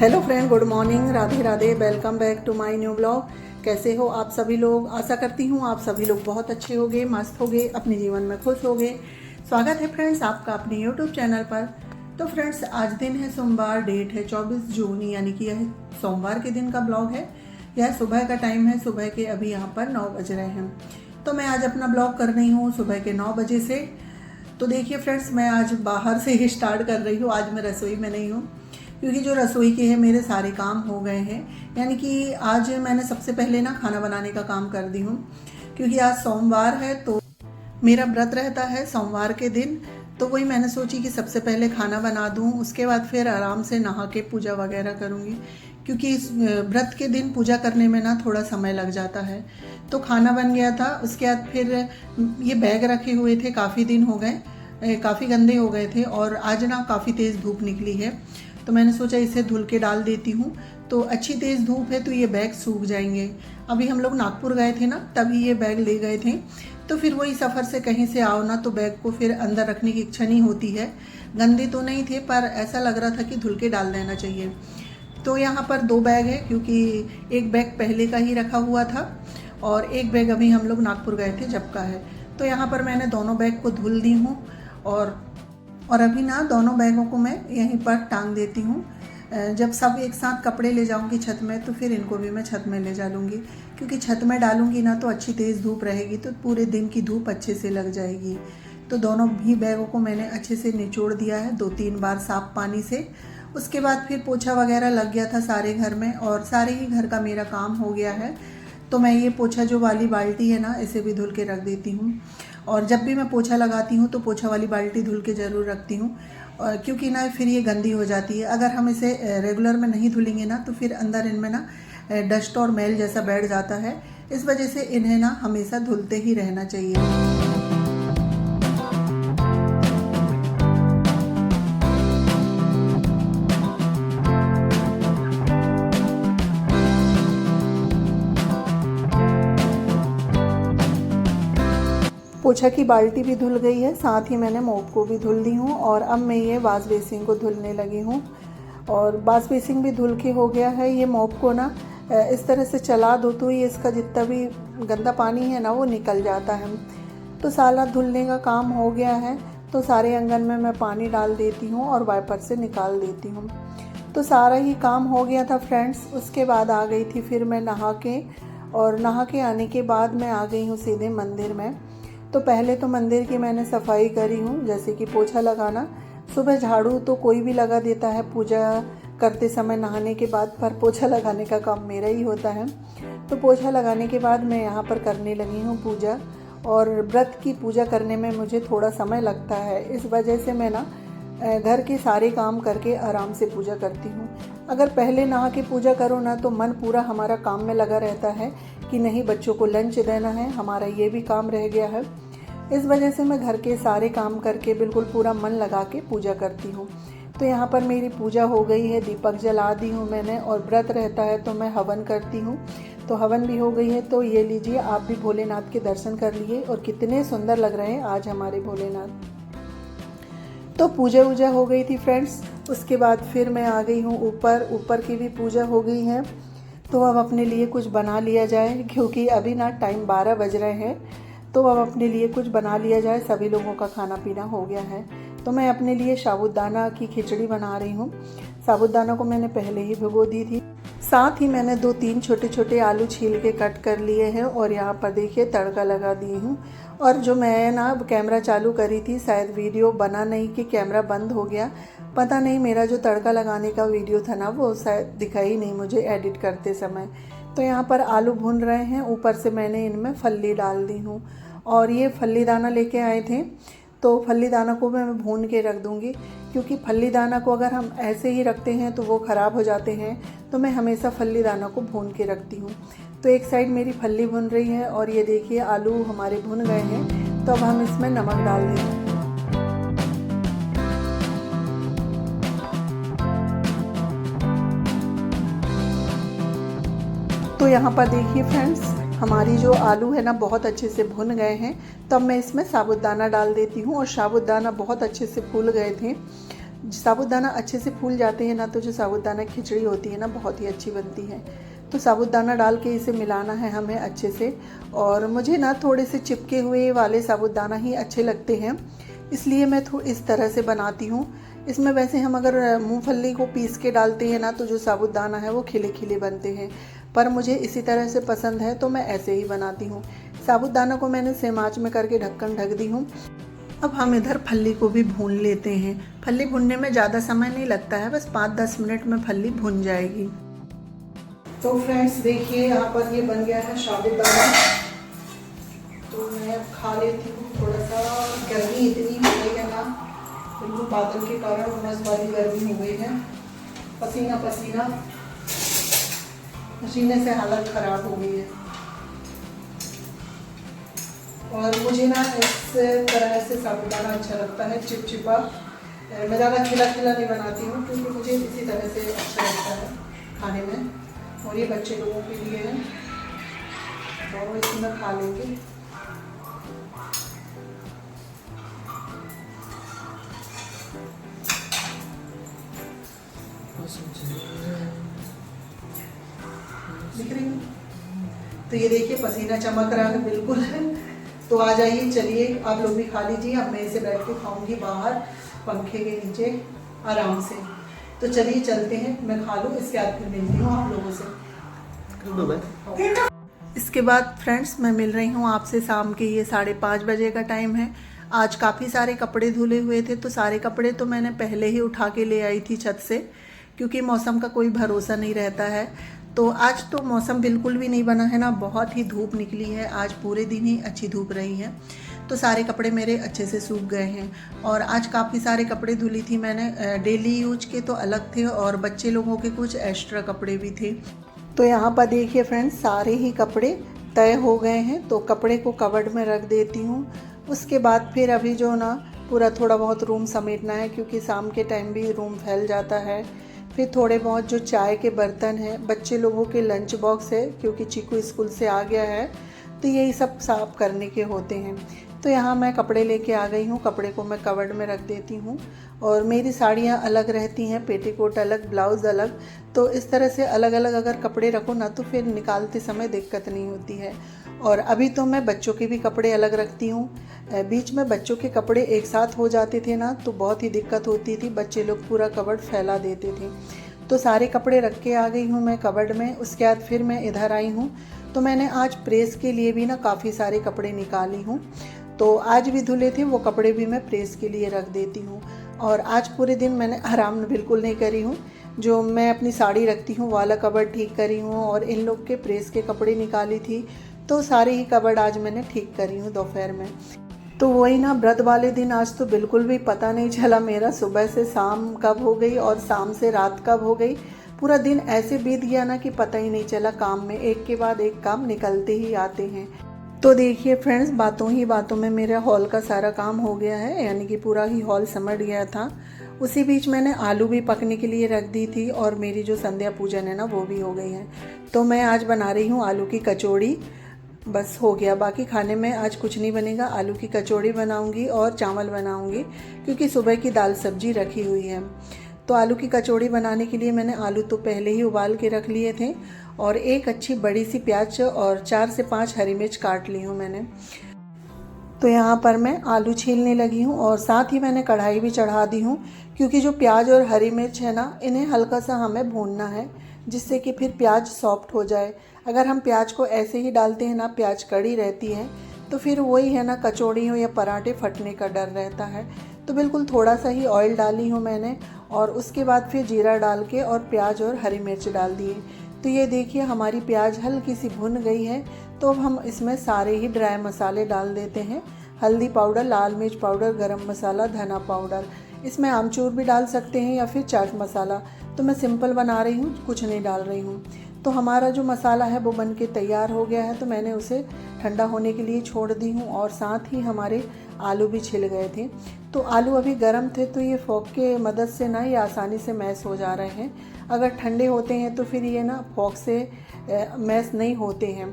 Hello friend, good morning, Radhe Radhe. Welcome back to my new blog. कैसे हो आप सभी लोग? आशा करती हूँ आप सभी लोग बहुत अच्छे होंगे, मस्त होंगे, अपने जीवन में खुश होंगे। स्वागत है फ्रेंड्स आपका अपने यूट्यूब चैनल पर। तो फ्रेंड्स, आज दिन है सोमवार, डेट है 24 जून, यानी कि यह सोमवार के दिन का ब्लॉग है। यह सुबह का टाइम है, सुबह के अभी यहाँ पर 9 बज रहे हैं। तो मैं आज अपना ब्लॉग कर रही हूँ सुबह के 9 बजे से। तो देखिए फ्रेंड्स, मैं आज बाहर से ही स्टार्ट कर रही हूँ। आज मैं रसोई में नहीं हूँ, क्योंकि जो रसोई के हैं मेरे सारे काम हो गए हैं। यानी कि आज मैंने सबसे पहले ना खाना बनाने का काम कर दी हूँ, क्योंकि आज सोमवार है तो मेरा व्रत रहता है सोमवार के दिन। तो वही मैंने सोची कि सबसे पहले खाना बना दूँ, उसके बाद फिर आराम से नहा के पूजा वगैरह करूँगी, क्योंकि इस व्रत के दिन पूजा करने में ना थोड़ा समय लग जाता है। तो खाना बन गया था। उसके बाद फिर ये बैग रखे हुए थे, काफ़ी दिन हो गए, काफ़ी गंदे हो गए थे, और आज ना काफ़ी तेज़ धूप निकली है। तो मैंने सोचा इसे धुल के डाल देती हूँ। तो अच्छी तेज़ धूप है तो ये बैग सूख जाएंगे। अभी हम लोग नागपुर गए थे ना, तभी ये बैग ले गए थे। तो फिर वही सफ़र से कहीं से आओ ना, तो बैग को फिर अंदर रखने की इच्छा नहीं होती है। गंदे तो नहीं थे, पर ऐसा लग रहा था कि धुल के डाल देना चाहिए। तो यहाँ पर 2 बैग है, क्योंकि एक बैग पहले का ही रखा हुआ था और एक बैग अभी हम लोग नागपुर गए थे जब का है। तो यहाँ पर मैंने दोनों बैग को धुल दी हूँ, और अभी ना दोनों बैगों को मैं यहीं पर टांग देती हूँ। जब सब एक साथ कपड़े ले जाऊँगी छत में, तो फिर इनको भी मैं छत में ले जा लूँगी, क्योंकि छत में डालूँगी ना तो अच्छी तेज़ धूप रहेगी, तो पूरे दिन की धूप अच्छे से लग जाएगी। तो दोनों भी बैगों को मैंने अच्छे से निचोड़ दिया है 2-3 बार साफ पानी से। उसके बाद फिर पोछा वगैरह लग गया था सारे घर में, और सारे ही घर का मेरा काम हो गया है। तो मैं ये पोछा जो वाली बाल्टी है ना, इसे भी धुल के रख देती हूँ। और जब भी मैं पोछा लगाती हूँ तो पोछा वाली बाल्टी धुल के ज़रूर रखती हूँ, क्योंकि ना फिर ये गंदी हो जाती है। अगर हम इसे रेगुलर में नहीं धुलेंगे ना, तो फिर अंदर इनमें ना डस्ट और मैल जैसा बैठ जाता है। इस वजह से इन्हें ना हमेशा धुलते ही रहना चाहिए। पोछा की बाल्टी भी धुल गई है, साथ ही मैंने मोप को भी धुल दी हूँ, और अब मैं ये वाश बेसिन को धुलने लगी हूँ। और वाश बेसिन भी धुल के हो गया है। ये मोप को ना इस तरह से चला दो तो ये इसका जितना भी गंदा पानी है ना, वो निकल जाता है। तो सारा धुलने का काम हो गया है। तो सारे आंगन में मैं पानी डाल देती हूँ और वाइपर से निकाल देती हूँ। तो सारा ही काम हो गया था फ्रेंड्स। उसके बाद आ गई थी फिर मैं नहा के, और नहा के आने के बाद मैं आ गई हूँ सीधे मंदिर में। तो पहले तो मंदिर की मैंने सफाई करी हूँ, जैसे कि पोछा लगाना। सुबह झाड़ू तो कोई भी लगा देता है पूजा करते समय नहाने के बाद, पर पोछा लगाने का काम मेरा ही होता है। तो पोछा लगाने के बाद मैं यहाँ पर करने लगी हूँ पूजा। और व्रत की पूजा करने में मुझे थोड़ा समय लगता है, इस वजह से मैं ना घर के सारे काम करके आराम से पूजा करती हूँ। अगर पहले नहा के पूजा करो ना, तो मन पूरा हमारा काम में लगा रहता है कि नहीं बच्चों को लंच देना है, हमारा ये भी काम रह गया है। इस वजह से मैं घर के सारे काम करके बिल्कुल पूरा मन लगा के पूजा करती हूँ। तो यहाँ पर मेरी पूजा हो गई है, दीपक जला दी हूँ मैंने, और व्रत रहता है तो मैं हवन करती हूँ। तो हवन भी हो गई है। तो ये लीजिए, आप भी भोलेनाथ के दर्शन कर लिए, और कितने सुंदर लग रहे हैं आज हमारे भोलेनाथ। तो पूजा वूजा हो गई थी फ्रेंड्स। उसके बाद फिर मैं आ गई हूँ ऊपर की भी पूजा हो गई है। तो अब अपने लिए कुछ बना लिया जाए, क्योंकि अभी ना टाइम 12 बज रहे हैं। तो अब अपने लिए कुछ बना लिया जाए, सभी लोगों का खाना पीना हो गया है। तो मैं अपने लिए साबूदाना की खिचड़ी बना रही हूँ। साबूदाना को मैंने पहले ही भिगो दी थी। साथ ही मैंने 2-3 छोटे छोटे आलू छील के कट कर लिए हैं, और यहाँ पर देखिए तड़का लगा दी हूँ। और जो मैं ना कैमरा चालू करी थी, शायद वीडियो बना नहीं कि कैमरा बंद हो गया, पता नहीं। मेरा जो तड़का लगाने का वीडियो था ना, वो शायद दिखाई नहीं मुझे एडिट करते समय। तो यहाँ पर आलू भून रहे हैं, ऊपर से मैंने इनमें फल्ली डाल दी हूँ। और ये फल्ली दाना लेके आए थे, तो फल्ली दाना को मैं भून के रख दूँगी, क्योंकि फल्ली दाना को अगर हम ऐसे ही रखते हैं तो वो ख़राब हो जाते हैं। तो मैं हमेशा फल्ली दाना को भून के रखती हूँ। तो एक साइड मेरी फल्ली भुन रही है, और ये देखिए आलू हमारे भुन गए हैं। तो अब हम इसमें नमक डाल देंगे। तो यहाँ पर देखिए फ्रेंड्स, हमारी जो आलू है ना बहुत अच्छे से भुन गए हैं। तब मैं इसमें साबूदाना डाल देती हूँ, और साबूदाना बहुत अच्छे से फूल गए थे। साबूदाना अच्छे से फूल जाते हैं ना, तो जो साबूदाना खिचड़ी होती है ना बहुत ही अच्छी बनती है। तो साबूदाना डाल के इसे मिलाना है हमें अच्छे से। और मुझे ना थोड़े से चिपके हुए वाले साबूदाना ही अच्छे लगते हैं, इसलिए मैं इस तरह से बनाती हूँ। इसमें वैसे हम अगर मूंगफली को पीस के डालते हैं ना, तो जो साबूदाना है वो खिले खिले बनते हैं, पर मुझे इसी तरह से पसंद है तो मैं ऐसे ही बनाती हूँ। साबूदाना को मैंने सेम आंच में करके ढक्कन ढक दी हूँ। अब हम इधर फल्ली को भी भून लेते हैं। फल्ली भूनने में ज़्यादा समय नहीं लगता है, बस 5-10 मिनट में फल्ली भून जाएगी। तो फ्रेंड्स देखिए, यहाँ पर ये बन गया है साबूदाना। तो मैं अब खा लेती हूँ। थोड़ा सा गर्मी इतनी हो गई है ना, बिल्कुल बादल के कारण उमस वाली गर्मी हो गई है। पसीना पसीना, पसीने से हालत ख़राब हो गई है। और मुझे ना इस तरह से साबूदाना अच्छा लगता है, चिपचिपा। मैं ज़्यादा खिला खिला नहीं बनाती हूँ, क्योंकि मुझे इसी तरह से अच्छा लगता है खाने में। और ये बच्चे लोगों के लिए है, तो इसमें खा लेंगे। दिख रही है? तो ये देखिए पसीना चमक रहा है बिल्कुल। तो आ जाइए, चलिए आप लोग भी खा लीजिए। अब मैं इसे बैठ के खाऊंगी बाहर पंखे के नीचे आराम से। तो चलिए चलते हैं, मैं खा लूँ, इसके बाद फिर मिलती हूँ आप लोगों से। इसके बाद फ्रेंड्स मैं मिल रही हूँ आपसे शाम के ये 5:30 बजे का टाइम है। आज काफ़ी सारे कपड़े धुले हुए थे, तो सारे कपड़े तो मैंने पहले ही उठा के ले आई थी छत से, क्योंकि मौसम का कोई भरोसा नहीं रहता है। तो आज तो मौसम बिल्कुल भी नहीं बना है ना, बहुत ही धूप निकली है। आज पूरे दिन ही अच्छी धूप रही है, तो सारे कपड़े मेरे अच्छे से सूख गए हैं। और आज काफ़ी सारे कपड़े धुली थी मैंने, डेली यूज के तो अलग थे और बच्चे लोगों के कुछ एक्स्ट्रा कपड़े भी थे। तो यहाँ पर देखिए फ्रेंड्स, सारे ही कपड़े तय हो गए हैं। तो कपड़े को कवर्ड में रख देती हूँ। उसके बाद फिर अभी जो ना पूरा थोड़ा बहुत रूम समेटना है, क्योंकि शाम के टाइम भी रूम फैल जाता है। फिर थोड़े बहुत जो चाय के बर्तन हैं, बच्चे लोगों के लंच बॉक्स है, क्योंकि चीकू स्कूल से आ गया है, तो यही सब साफ करने के होते हैं। तो यहाँ मैं कपड़े लेके आ गई हूँ, कपड़े को मैं कवर्ड में रख देती हूँ। और मेरी साड़ियाँ अलग रहती हैं, पेटीकोट अलग, ब्लाउज़ अलग। तो इस तरह से अलग अलग अगर कपड़े रखो ना, तो फिर निकालते समय दिक्कत नहीं होती है। और अभी तो मैं बच्चों के भी कपड़े अलग रखती हूँ। बीच में बच्चों के कपड़े एक साथ हो जाते थे ना, तो बहुत ही दिक्कत होती थी, बच्चे लोग पूरा कवर्ड फैला देते थे। तो सारे कपड़े रख के आ गई हूँ मैं कवर्ड में। उसके बाद फिर मैं इधर आई हूँ, तो मैंने आज प्रेस के लिए भी ना काफ़ी सारे कपड़े निकाली हूँ। तो आज भी धुले थे, वो कपड़े भी मैं प्रेस के लिए रख देती हूँ। और आज पूरे दिन मैंने आराम बिल्कुल नहीं करी हूँ। जो मैं अपनी साड़ी रखती हूँ वाला कवर्ड ठीक करी हूँ, और इन लोग के प्रेस के कपड़े निकाली थी। तो सारे ही कवर्ड आज मैंने ठीक करी हूँ दोपहर में। तो वही ना, व्रत वाले दिन आज तो बिल्कुल भी पता नहीं चला मेरा सुबह से शाम कब हो गई और शाम से रात कब हो गई। पूरा दिन ऐसे बीत गया ना कि पता ही नहीं चला। काम में एक के बाद एक काम निकलते ही आते हैं। तो देखिए फ्रेंड्स, बातों ही बातों में मेरा हॉल का सारा काम हो गया है, यानी कि पूरा ही हॉल समझ गया था। उसी बीच मैंने आलू भी पकने के लिए रख दी थी, और मेरी जो संध्या पूजन है ना वो भी हो गई है। तो मैं आज बना रही हूँ आलू की कचौड़ी। बस हो गया, बाकी खाने में आज कुछ नहीं बनेगा। आलू की कचौड़ी बनाऊंगी और चावल बनाऊंगी, क्योंकि सुबह की दाल सब्जी रखी हुई है। तो आलू की कचौड़ी बनाने के लिए मैंने आलू तो पहले ही उबाल के रख लिए थे, और एक अच्छी बड़ी सी प्याज और 4 से 5 हरी मिर्च काट ली हूँ मैंने। तो यहाँ पर मैं आलू छीलने लगी हूँ, और साथ ही मैंने कढ़ाई भी चढ़ा दी हूँ, क्योंकि जो प्याज और हरी मिर्च है ना, इन्हें हल्का सा हमें भूनना है, जिससे कि फिर प्याज सॉफ्ट हो जाए। अगर हम प्याज को ऐसे ही डालते हैं ना, प्याज कड़ी रहती है, तो फिर वही है ना, कचौड़ी हो या पराठे फटने का डर रहता है। तो बिल्कुल थोड़ा सा ही ऑयल डाली हूँ मैंने, और उसके बाद फिर जीरा डाल के और प्याज और हरी मिर्च डाल दिए। तो ये देखिए हमारी प्याज हल्की सी भुन गई है। तो अब हम इसमें सारे ही ड्राई मसाले डाल देते हैं। हल्दी पाउडर, लाल मिर्च पाउडर, गरम मसाला, धना पाउडर। इसमें आमचूर भी डाल सकते हैं या फिर चाट मसाला। तो मैं सिंपल बना रही हूँ, कुछ नहीं डाल रही हूँ। तो हमारा जो मसाला है वो बन के तैयार हो गया है। तो मैंने उसे ठंडा होने के लिए छोड़ दी हूँ, और साथ ही हमारे आलू भी छिल गए थे। तो आलू अभी गर्म थे, तो ये फोक के मदद से ना ये आसानी से मैश हो जा रहे हैं। अगर ठंडे होते हैं तो फिर ये ना फोक से मैश नहीं होते हैं।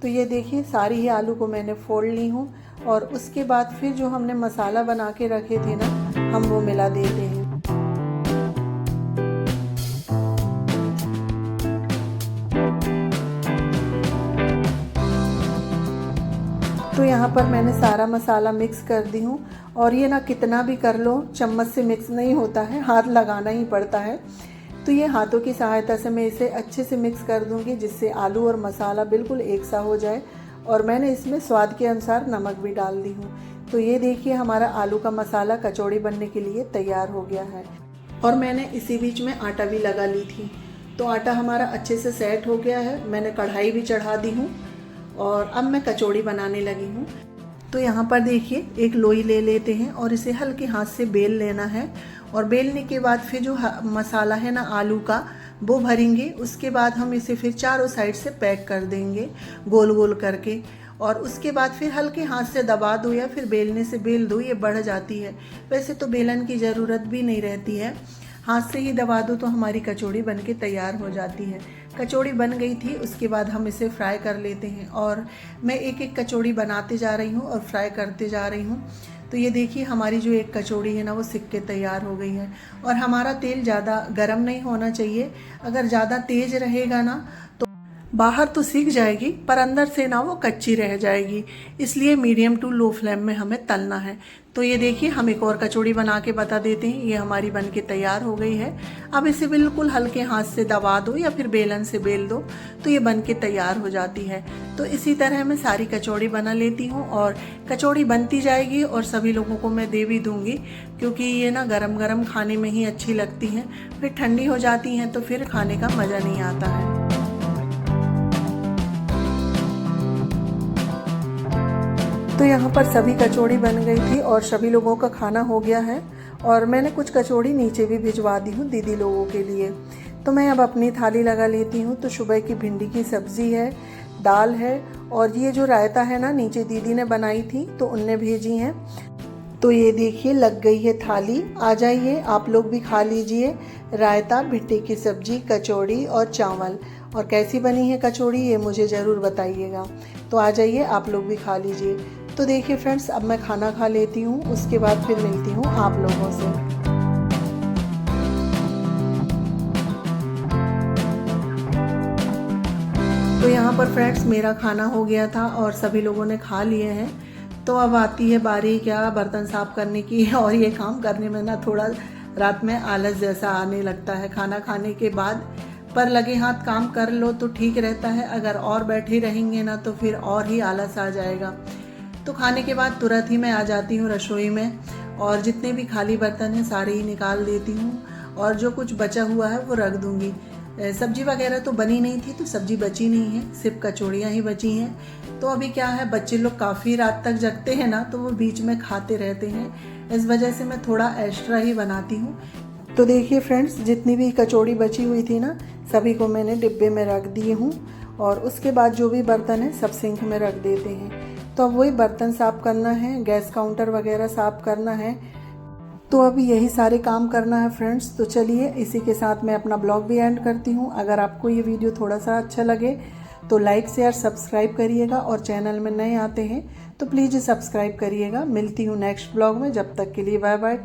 तो ये देखिए सारी ही आलू को मैंने फोड़ ली हूँ, और उसके बाद फिर जो हमने मसाला बना के रखे थे ना, हम वो मिला देते हैं। यहाँ पर मैंने सारा मसाला मिक्स कर दी हूँ। और ये ना कितना भी कर लो चम्मच से मिक्स नहीं होता है, हाथ लगाना ही पड़ता है। तो ये हाथों की सहायता से मैं इसे अच्छे से मिक्स कर दूँगी, जिससे आलू और मसाला बिल्कुल एक सा हो जाए। और मैंने इसमें स्वाद के अनुसार नमक भी डाल दी हूँ। तो ये देखिए हमारा आलू का मसाला कचौड़ी बनने के लिए तैयार हो गया है। और मैंने इसी बीच में आटा भी लगा ली थी। तो आटा हमारा अच्छे से सेट हो गया है। मैंने कढ़ाई भी चढ़ा दी हूँ और अब मैं कचौड़ी बनाने लगी हूँ। तो यहाँ पर देखिए एक लोई ले लेते हैं और इसे हल्के हाथ से बेल लेना है। और बेलने के बाद फिर जो मसाला है ना आलू का, वो भरेंगे। उसके बाद हम इसे फिर चारों साइड से पैक कर देंगे गोल गोल करके। और उसके बाद फिर हल्के हाथ से दबा दो या फिर बेलने से बेल दो, ये बढ़ जाती है। वैसे तो बेलन की ज़रूरत भी नहीं रहती है, हाथ से ही दबा दो तो हमारी कचौड़ी बनके तैयार हो जाती है। कचौड़ी बन गई थी, उसके बाद हम इसे फ्राई कर लेते हैं। और मैं एक एक कचौड़ी बनाते जा रही हूँ और फ्राई करते जा रही हूँ। तो ये देखिए हमारी जो एक कचौड़ी है ना वो सिक के तैयार हो गई है। और हमारा तेल ज़्यादा गर्म नहीं होना चाहिए, अगर ज़्यादा तेज़ रहेगा ना तो बाहर तो सीख जाएगी पर अंदर से ना वो कच्ची रह जाएगी। इसलिए मीडियम टू लो फ्लेम में हमें तलना है। तो ये देखिए हम एक और कचौड़ी बना के बता देते हैं। ये हमारी बनके तैयार हो गई है। अब इसे बिल्कुल हल्के हाथ से दबा दो या फिर बेलन से बेल दो तो ये बनके तैयार हो जाती है। तो इसी तरह मैं सारी कचौड़ी बना लेती हूँ और कचौड़ी बनती जाएगी और सभी लोगों को मैं दे भी दूँगी, क्योंकि ये ना गरम गरम खाने में ही अच्छी लगती हैं। फिर ठंडी हो जाती हैं तो फिर खाने का मज़ा नहीं आता है। तो यहाँ पर सभी कचौड़ी बन गई थी और सभी लोगों का खाना हो गया है। और मैंने कुछ कचौड़ी नीचे भी भिजवा दी हूँ दीदी लोगों के लिए। तो मैं अब अपनी थाली लगा लेती हूँ। तो सुबह की भिंडी की सब्ज़ी है, दाल है और ये जो रायता है ना नीचे दीदी ने बनाई थी तो उनने भेजी हैं। तो ये देखिए लग गई है थाली। आ जाइए आप लोग भी खा लीजिए। रायता, भिंडी की सब्ज़ी, कचौड़ी और चावल। और कैसी बनी है कचौड़ी ये मुझे ज़रूर बताइएगा। तो आ जाइए आप लोग भी खा लीजिए। तो देखिए फ्रेंड्स अब मैं खाना खा लेती हूँ, उसके बाद फिर मिलती हूँ आप लोगों से। तो यहाँ पर फ्रेंड्स मेरा खाना हो गया था और सभी लोगों ने खा लिए हैं। तो अब आती है बारी क्या बर्तन साफ़ करने की। और ये काम करने में ना थोड़ा रात में आलस जैसा आने लगता है खाना खाने के बाद। पर लगे हाथ काम कर लो तो ठीक रहता है, अगर और बैठे रहेंगे ना तो फिर और ही आलस आ जाएगा। तो खाने के बाद तुरंत ही मैं आ जाती हूँ रसोई में और जितने भी खाली बर्तन हैं सारे ही निकाल देती हूँ और जो कुछ बचा हुआ है वो रख दूँगी। सब्जी वगैरह तो बनी नहीं थी तो सब्जी बची नहीं है, सिर्फ कचौड़ियाँ ही बची हैं। तो अभी क्या है बच्चे लोग काफ़ी रात तक जगते हैं ना तो वो बीच में खाते रहते हैं, इस वजह से मैं थोड़ा एक्स्ट्रा ही बनाती हूँ। तो देखिए फ्रेंड्स जितनी भी कचौड़ी बची हुई थी ना सभी को मैंने डिब्बे में रख दिए हूँ। और उसके बाद जो भी बर्तन है सब सिंक में रख देते हैं। तो अब वही बर्तन साफ़ करना है, गैस काउंटर वगैरह साफ़ करना है। तो अभी यही सारे काम करना है फ्रेंड्स। तो चलिए इसी के साथ मैं अपना ब्लॉग भी एंड करती हूँ। अगर आपको ये वीडियो थोड़ा सा अच्छा लगे तो लाइक शेयर सब्सक्राइब करिएगा और चैनल में नए आते हैं तो प्लीज़ सब्सक्राइब करिएगा। मिलती हूँ नेक्स्ट ब्लॉग में, जब तक के लिए बाय बाय।